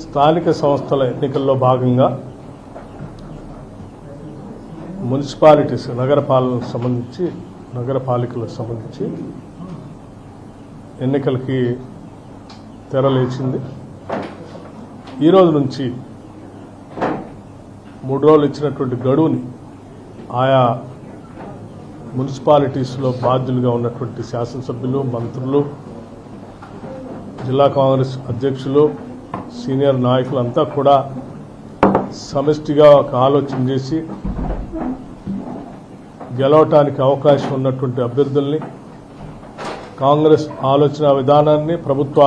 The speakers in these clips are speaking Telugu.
స్థానిక సంస్థల ఎన్నికల్లో భాగంగా మున్సిపాలిటీస్ నగరపాలికలకు సంబంధించి ఎన్నికలకి తెరలేచింది. ఈరోజు నుంచి 3 రోజులు ఇచ్చినటువంటి గడువుని ఆయా మున్సిపాలిటీస్లో బాధ్యులుగా ఉన్నటువంటి శాసనసభ్యులు, మంత్రులు, జిల్లా కాంగ్రెస్ అధ్యక్షులు, సీనియర్ నాయకులంతా కూడా సమిష్టిగా ఒక ఆలోచన చేసి గెలవటానికి అవకాశం ఉన్నటువంటి అభ్యర్థుల్ని, కాంగ్రెస్ ఆలోచన విధానాన్ని, ప్రభుత్వ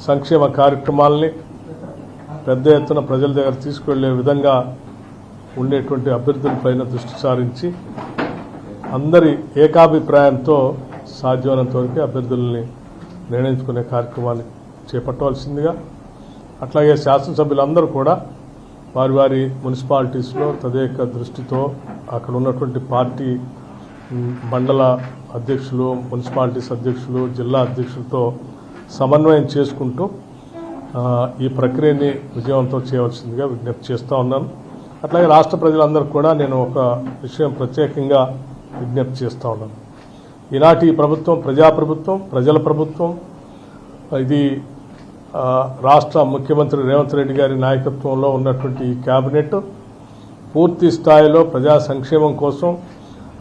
సంక్షేమ కార్యక్రమాలని పెద్ద ఎత్తున ప్రజల దగ్గర తీసుకువెళ్లే విధంగా ఉండేటువంటి అభ్యర్థులపైన దృష్టి సారించి అందరి ఏకాభిప్రాయంతో సాధ్యమైనంత వరకు అభ్యర్థుల్ని నిర్ణయించుకునే కార్యక్రమాన్ని చేపట్టవలసిందిగా, అట్లాగే శాసనసభ్యులందరూ కూడా వారి వారి మున్సిపాలిటీస్లో తదేక దృష్టితో అక్కడ ఉన్నటువంటి పార్టీ మండల అధ్యక్షులు, మున్సిపాలిటీస్ అధ్యక్షులు, జిల్లా అధ్యక్షులతో సమన్వయం చేసుకుంటూ ఈ ప్రక్రియని విజయవంతం చేయవలసిందిగా విజ్ఞప్తి చేస్తూ ఉన్నాను. అట్లాగే రాష్ట్ర ప్రజలందరూ కూడా నేను ఒక విషయం ప్రత్యేకంగా విజ్ఞప్తి చేస్తూ ఉన్నాను. ఈనాటి ప్రభుత్వం ప్రజాప్రభుత్వం, ప్రజల ప్రభుత్వం. ఇది రాష్ట్ర ముఖ్యమంత్రి రేవంత్ రెడ్డి గారి నాయకత్వంలో ఉన్నటువంటి ఈ కేబినెట్ పూర్తి స్థాయిలో ప్రజా సంక్షేమం కోసం,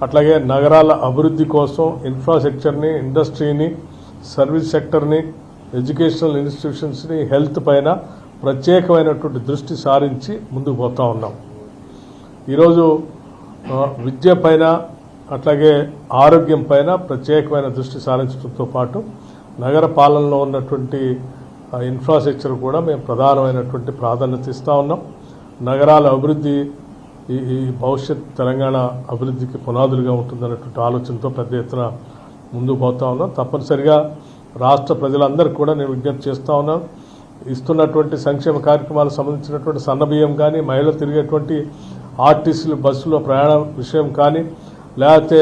అట్లాగే నగరాల అభివృద్ధి కోసం, ఇన్ఫ్రాస్ట్రక్చర్ని, ఇండస్ట్రీని, సర్వీస్ సెక్టర్ని, ఎడ్యుకేషనల్ ఇన్స్టిట్యూషన్స్ని, హెల్త్ పైన ప్రత్యేకమైనటువంటి దృష్టి సారించి ముందుకు పోతూ ఉన్నాం. ఈరోజు విద్య పైన, అట్లాగే ఆరోగ్యం పైన ప్రత్యేకమైన దృష్టి సారించడంతో పాటు నగర పాలనలో ఉన్నటువంటి ఇన్ఫ్రాస్ట్రక్చర్ కూడా మేము ప్రధానమైనటువంటి ప్రాధాన్యత ఇస్తూ ఉన్నాం. నగరాల అభివృద్ధి ఈ భవిష్యత్ తెలంగాణ అభివృద్ధికి పునాదులుగా ఉంటుందన్నటువంటి ఆలోచనతో పెద్ద ఎత్తున ముందుకు పోతా ఉన్నాం. తప్పనిసరిగా రాష్ట్ర ప్రజలందరికీ కూడా నేను విజ్ఞప్తి చేస్తూ ఉన్నాను. ఇస్తున్నటువంటి సంక్షేమ కార్యక్రమాలకు సంబంధించినటువంటి సన్నబియ్యం కానీ, మహిళలు తిరిగేటువంటి ఆర్టీసీలు బస్సులో ప్రయాణం విషయం కానీ, లేకపోతే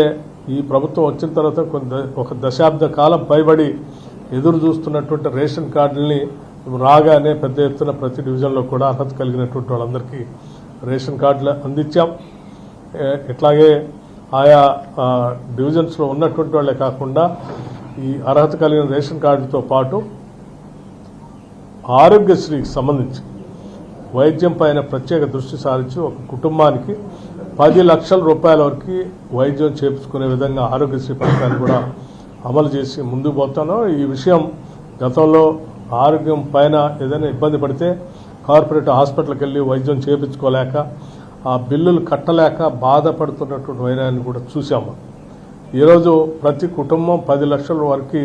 ఈ ప్రభుత్వం వచ్చిన తర్వాత ఒక దశాబ్ద కాలం పైబడి ఎదురు చూస్తున్నటువంటి రేషన్ కార్డుల్ని రాగానే పెద్ద ఎత్తున ప్రతి డివిజన్లో కూడా అర్హత కలిగినటువంటి వాళ్ళందరికీ రేషన్ కార్డులు అందించాం. ఇట్లాగే ఆయా డివిజన్స్లో ఉన్నటువంటి వాళ్ళే కాకుండా ఈ అర్హత కలిగిన రేషన్ కార్డుతో పాటు ఆరోగ్యశ్రీకి సంబంధించి వైద్యం పైన ప్రత్యేక దృష్టి సారించి ఒక కుటుంబానికి 10 లక్షల రూపాయల వరకు వైద్యం చేయించుకునే విధంగా ఆరోగ్యశ్రీ పథకాన్ని కూడా అమలు చేసి ముందుకు పోతాను. ఈ విషయం గతంలో ఆరోగ్యం పైన ఏదైనా ఇబ్బంది పడితే కార్పొరేట్ హాస్పిటల్కి వెళ్ళి వైద్యం చేయించుకోలేక, ఆ బిల్లులు కట్టలేక బాధపడుతున్నటువంటి వైనాన్ని కూడా చూసాము. ఈరోజు ప్రతి కుటుంబం 10 లక్షల వరకు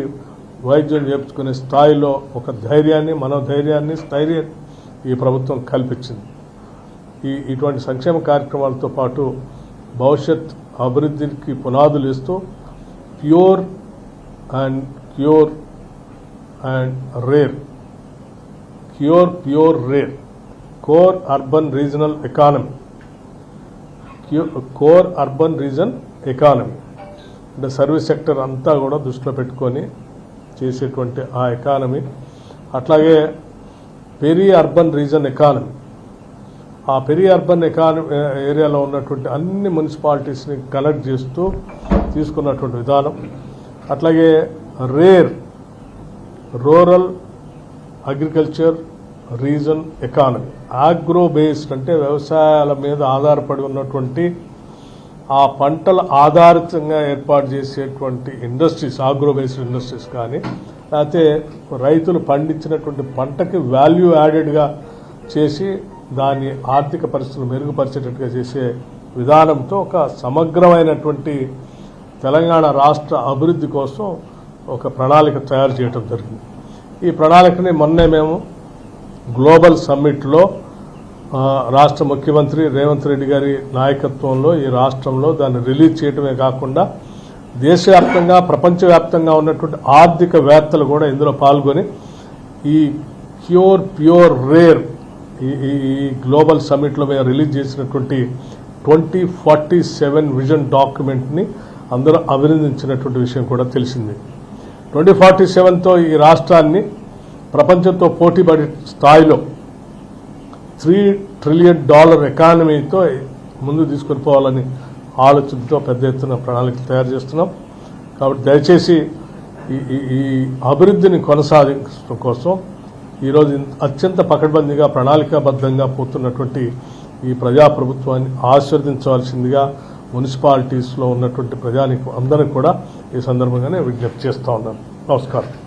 వైద్యం చేయించుకునే స్థాయిలో ఒక ధైర్యాన్ని, మనోధైర్యాన్ని, స్థైర్యం ఈ ప్రభుత్వం కల్పించింది. ఇటువంటి సంక్షేమ కార్యక్రమాలతో పాటు భవిష్యత్ అభివృద్ధికి పునాదులు ఇస్తూ pure rare core urban regional economy అంటే సర్వీస్ సెక్టర్ అంతా కూడా దృష్టిలో పెట్టుకొని చేసేటువంటి ఆ ఎకానమీ, అట్లాగే పెరి అర్బన్ రీజన్ ఎకానమీ, ఆ పెరి అర్బన్ ఎకానమీ ఏరియాలో ఉన్నటువంటి అన్ని మున్సిపాలిటీస్ని కనెక్ట్ చేస్తూ తీసుకున్నటువంటి విధానం, అట్లాగే rural agriculture reason economy, agro based అంటే వ్యవసాయాల మీద ఆధారపడి ఉన్నటువంటి ఆ పంటల ఆధారితంగా ఏర్పాటు చేసేటువంటి ఇండస్ట్రీస్, ఆగ్రో బేస్డ్ ఇండస్ట్రీస్ కానీ, లేకపోతే రైతులు పండించినటువంటి పంటకి వాల్యూ యాడెడ్గా చేసి దాని ఆర్థిక పరిస్థితులు మెరుగుపరిచేటట్టుగా చేసే విధానంతో ఒక సమగ్రమైనటువంటి తెలంగాణ రాష్ట్ర అభివృద్ధి కోసం ఒక ప్రణాళిక తయారు చేయడం జరిగింది. ఈ ప్రణాళికని మొన్నే మేము గ్లోబల్ సమ్మిట్లో రాష్ట్ర ముఖ్యమంత్రి రేవంత్ రెడ్డి గారి నాయకత్వంలో ఈ రాష్ట్రంలో దాన్ని రిలీజ్ చేయడమే కాకుండా దేశవ్యాప్తంగా, ప్రపంచవ్యాప్తంగా ఉన్నటువంటి ఆర్థికవేత్తలు కూడా ఇందులో పాల్గొని ఈ ప్యూర్ రేర్ ఈ గ్లోబల్ సమ్మిట్లో మేము రిలీజ్ చేసినటువంటి 2047 విజన్ డాక్యుమెంట్ని అందరూ అభినందించినటువంటి విషయం కూడా తెలిసింది. 2047తో ఈ రాష్ట్రాన్ని ప్రపంచంతో పోటీపడే స్థాయిలో $3 ట్రిలియన్ ఎకానమీతో ముందు తీసుకొని పోవాలని ఆలోచనతో పెద్ద ఎత్తున ప్రణాళికలు తయారు చేస్తున్నాం. కాబట్టి దయచేసి ఈ అభివృద్ధిని కొనసాగించడం కోసం ఈరోజు అత్యంత పకడ్బందీగా ప్రణాళికాబద్ధంగా పోతున్నటువంటి ఈ ప్రజాప్రభుత్వాన్ని ఆశీర్వదించవలసిందిగా మున్సిపాలిటీస్లో ఉన్నటువంటి ప్రజానికి అందరికీ కూడా ఈ సందర్భంగానే విజ్ఞప్తి చేస్తూ ఉన్నాను. నమస్కారం.